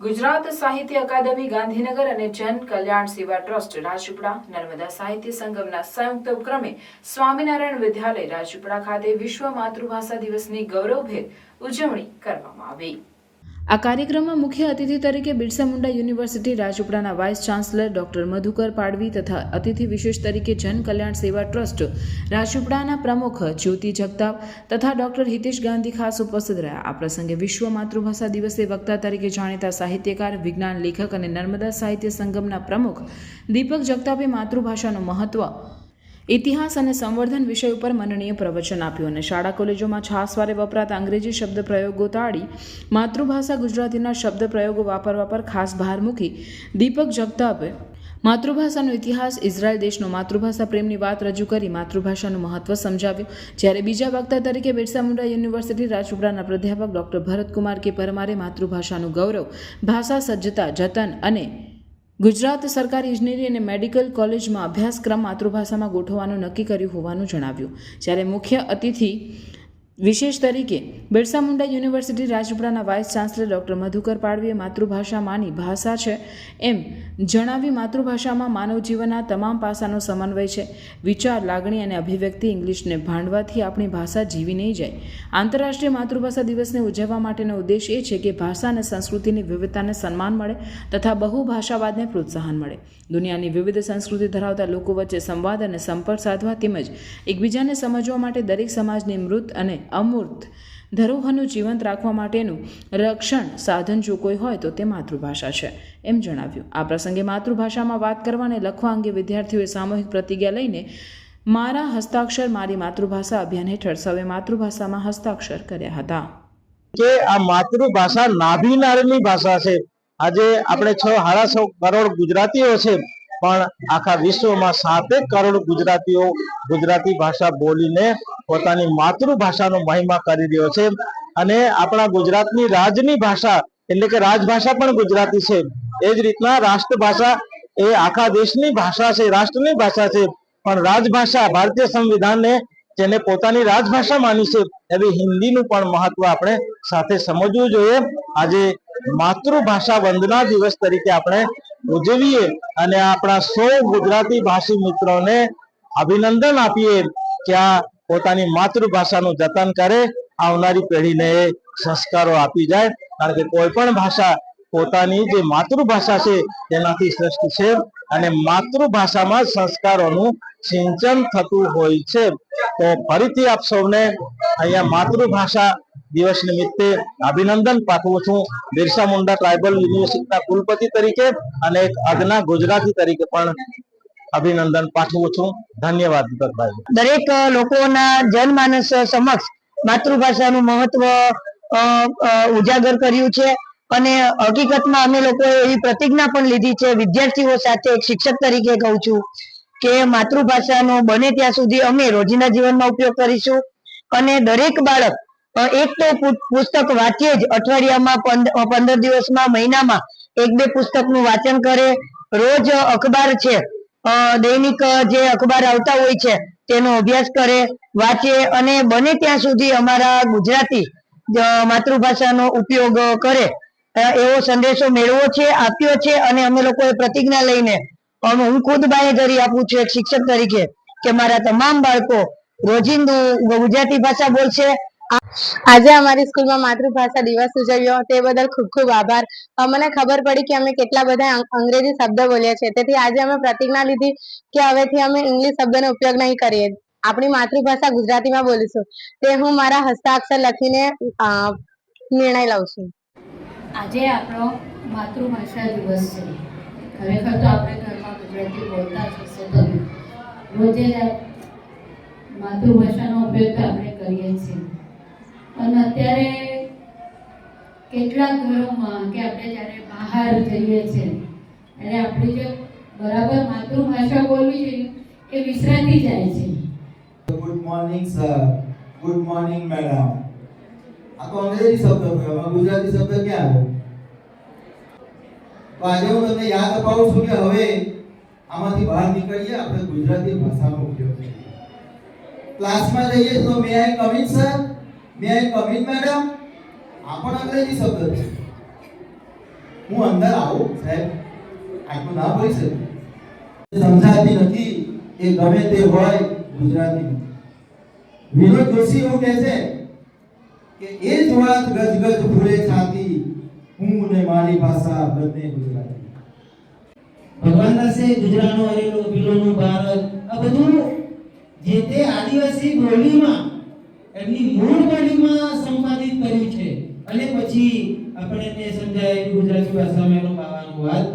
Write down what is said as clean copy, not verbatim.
ગુજરાત સાહિત્ય અકાદમી ગાંધીનગર અને જન કલ્યાણ સેવા ટ્રસ્ટ રાજપીપળા નર્મદા સાહિત્ય સંગમના સંયુક્ત ઉપક્રમે સ્વામિનારાયણ વિદ્યાલય રાજપીપળા ખાતે વિશ્વ માતૃભાષા દિવસની ગૌરવભેર ઉજવણી કરવામાં આવી। આ કાર્યક્રમમાં મુખ્ય અતિથિ તરીકે બિરસા મુંડા યુનિવર્સિટી રાજપીપળાના vice chancellor doctor Madhukar Padvi તથા અતિથિ વિશેષ તરીકે જન કલ્યાણ સેવા ટ્રસ્ટ રાજપીપળાના પ્રમુખ જ્યોતિ જગતાપ તથા ડોક્ટર હિતેશ ગાંધી ખાસ ઉપસ્થિત રહ્યા। આ પ્રસંગે વિશ્વ માતૃભાષા દિવસે વક્તા તરીકે જાણીતા સાહિત્યકાર, વિજ્ઞાન લેખક અને નર્મદા સાહિત્ય સંગમના પ્રમુખ દીપક જગતાપે માતૃભાષાનું મહત્વ, ઇતિહાસ અને સંવર્ધન વિષય ઉપર મનનીય પ્રવચન આપ્યું અને શાળા કોલેજોમાં છાસવારે વપરાતા અંગ્રેજી શબ્દ પ્રયોગો ટાળી માતૃભાષા ગુજરાતીના શબ્દ પ્રયોગો વાપરવા પર ખાસ ભાર મૂકી દીપક જગતાપે માતૃભાષાનો ઇતિહાસ, ઇઝરાયલ દેશનો માતૃભાષા પ્રેમની વાત રજૂ કરી માતૃભાષાનું મહત્વ સમજાવ્યું। જ્યારે બીજા વક્તા તરીકે બિરસા મુંડા યુનિવર્સિટી રાજપીપળાના પ્રાધ્યાપક ડોક્ટર ભરતકુમાર કે પરમારે માતૃભાષાનું ગૌરવ, ભાષા સજ્જતા, જતન અને ગુજરાત સરકારી ઇજનેરી અને મેડિકલ કોલેજમાં અભ્યાસક્રમ માતૃભાષામાં ગોઠવવાનું નક્કી કર્યું હોવાનું જણાવ્યું। જ્યારે મુખ્ય અતિથિ વિશેષ તરીકે બિરસા મુંડા યુનિવર્સિટી રાજપીપળાના વાઇસ ચાન્સલર ડોક્ટર મધુકર પાડવીએ માતૃભાષામાંની ભાષા છે એમ જણાવી માતૃભાષામાં માનવ જીવનના તમામ પાસાનો સમન્વય છે। વિચાર, લાગણી અને અભિવ્યક્તિ ઇંગ્લિશને ભાંડવાથી આપણી ભાષા જીવી નહીં જાય। આંતરરાષ્ટ્રીય માતૃભાષા દિવસને ઉજવવા માટેનો ઉદ્દેશ એ છે કે ભાષા અને સંસ્કૃતિની વિવિધતાને સન્માન મળે તથા બહુભાષાવાદને પ્રોત્સાહન મળે। દુનિયાની વિવિધ સંસ્કૃતિ ધરાવતા લોકો વચ્ચે સંવાદ અને સંપર્ક સાધવા તેમજ એકબીજાને સમજવા માટે દરેક સમાજની મૃત અને અમૂર્ત ધરોહરનું જીવંત રાખવા માટેનું રક્ષણ સાધન જો કોઈ હોય તો તે માતૃભાષા છે એમ જણાવ્યું। આ પ્રસંગે માતૃભાષામાં વાત કરવા અને લખવા અંગે વિદ્યાર્થીઓએ સામૂહિક પ્રતિજ્ઞા લઈને મારા હસ્તાક્ષર મારી માતૃભાષા અભિયાન હેઠળ સૌએ માતૃભાષામાં હસ્તાક્ષર કર્યા હતા। કે આ માતૃભાષા નાભિનાળની ભાષા છે। આજે આપણે 6.5 કરોડ ગુજરાતીઓ છે, પણ આખા વિશ્વમાં 7 કરોડ ગુજરાતીઓ ગુજરાતી ભાષા બોલીને પોતાની માતૃભાષાનો મહિમા કરી રહ્યો છે। અને આપણા ગુજરાતની રાજની ભાષા એટલે કે રાજભાષા પણ ગુજરાતી છે। એ જ રીતના રાષ્ટ્રભાષા એ આખા દેશની ભાષા છે, રાષ્ટ્રની ભાષા છે, પણ રાજભાષા ભારતીય સંવિધાનને જેને પોતાની રાજભાષા માની છે એવી હિન્દીનું પણ મહત્વ આપણે સાથે સમજવું જોઈએ। આજે માતૃભાષા વંદના દિવસ તરીકે આપણે ઉજવીએ અને આપણા 100 ગુજરાતી ભાષી મિત્રોને અભિનંદન આપીએ કે આ પોતાની માતૃભાષાનું જતન કરે, આવનારી પેઢીને સંસ્કારો આપી જાય। કારણ કે કોઈ પણ ભાષા પોતાની જે માતૃભાષા છે તેનાથી શ્રેષ્ઠ છે અને માતૃભાષામાં સંસ્કારોનું સિંચન થતું હોય છે। તો ફરીથી આપ સૌને અહીંયા માતૃભાષા દિવસ નિમિત્તે અભિનંદન પાઠવું છું, બિરસા મુંડા ટ્રાઇબલ યુનિવર્સિટીના કુલપતિ તરીકે અને એક અદના ગુજરાતી તરીકે પણ અભિનંદન પાઠવું છું। ધન્યવાદ દીપકભાઈ। દરેક લોકોના જનમાનસ સમક્ષ માતૃભાષાનું મહત્વ ઉજાગર કર્યું છે અને હકીકતમાં અમે લોકોએ એવી પ્રતિજ્ઞા પણ લીધી છે। વિદ્યાર્થીઓ સાથે એક શિક્ષક તરીકે કહું છું કે માતૃભાષાનો બને ત્યાં સુધી અમે રોજિંદા જીવનમાં ઉપયોગ કરીશું અને દરેક બાળક એક તો પુસ્તક વાંચે જ, અઠવાડિયામાં 15 દિવસમાં, મહિનામાં 1-2 પુસ્તકનું વાંચન કરે। રોજ અખબાર છે, દૈનિક જે અખબાર આવતા હોય છે તેનો અભ્યાસ કરે, વાંચે અને બને ત્યાં સુધી અમારા ગુજરાતી માતૃભાષાનો ઉપયોગ કરે એવો સંદેશો મેળવો છે, આપ્યો છે। અને અમે લોકોએ પ્રતિજ્ઞા લઈને હું ખુદ બાંહેધરી આપું છું એક શિક્ષક તરીકે કે મારા તમામ બાળકો રોજિંદુ ગુજરાતી ભાષા બોલશે। આજે અમારી સ્કૂલમાં માતૃભાષા દિવસ ઉજવ્યો તે બદલ ખૂબ ખૂબ આભાર। મને ખબર પડી કે અમે કેટલા બધા અંગ્રેજી શબ્દ બોલ્યા છે, તેથી આજે અમે પ્રતિજ્ઞા લીધી કે હવેથી અમે ઇંગ્લિશ શબ્દનો ઉપયોગ નહીં કરીએ, આપણી માતૃભાષા ગુજરાતીમાં બોલીશું। તે હું મારા હસ્તાક્ષર લખીને નિર્ણય લઉં છું। આજે આપણો માતૃભાષા દિવસ છે। ખરેખર તો આપણે ઘરમાં ગુજરાતી બોલતા જ હશે, તો રોજે જ માતૃભાષાનો ઉપયોગ તો આપણે કરીએ છીએ। પણ અત્યારે કેટલાક ઘરોમાં કે આપણે જ્યારે બહાર જઈએ છીએ ત્યારે આપણી જે બરાબર માતૃભાષા બોલવી જોઈએ એ વિસરાતી જાય છે। Good morning sir, good morning madam, આ તો અંગ્રેજી શબ્દ થયો, ગુજરાતી શબ્દ ક્યાં આવ્યો? તો આજે હું તમને યાદ અપાવું છું કે હવે આમાંથી બહાર નીકળીએ, આપણે ગુજરાતી ભાષાનો ઉપયોગ કરીએ। ક્લાસમાં જઈએ તો may I come in sir, may I come in madam, આ પણ અંગ્રેજી શબ્દ છે। હું અંદર આવું સાહેબ, આટલું ના બોલી શકું. સમજાતી નથી એ ગમે તે હોય, ગુજરાતી નથી. વિનોદ જોશી એવું કહે છે કે એ જ વાત ગજગજ ફૂલે છાતી, હું ને મારી ભાષા બંને ગુજરાતી. ભગવાન દાસે ગુજરાતનો હરેલો પીલોનું ભારત આ બધું જે તે આદિવાસી બોલીમાં એમની મૂળ બોલીમાં સંપાદિત કર્યું છે અને પછી આપણે એને સમજાય ગુજરાતી ભાષામાં એનો પાવાનો વાત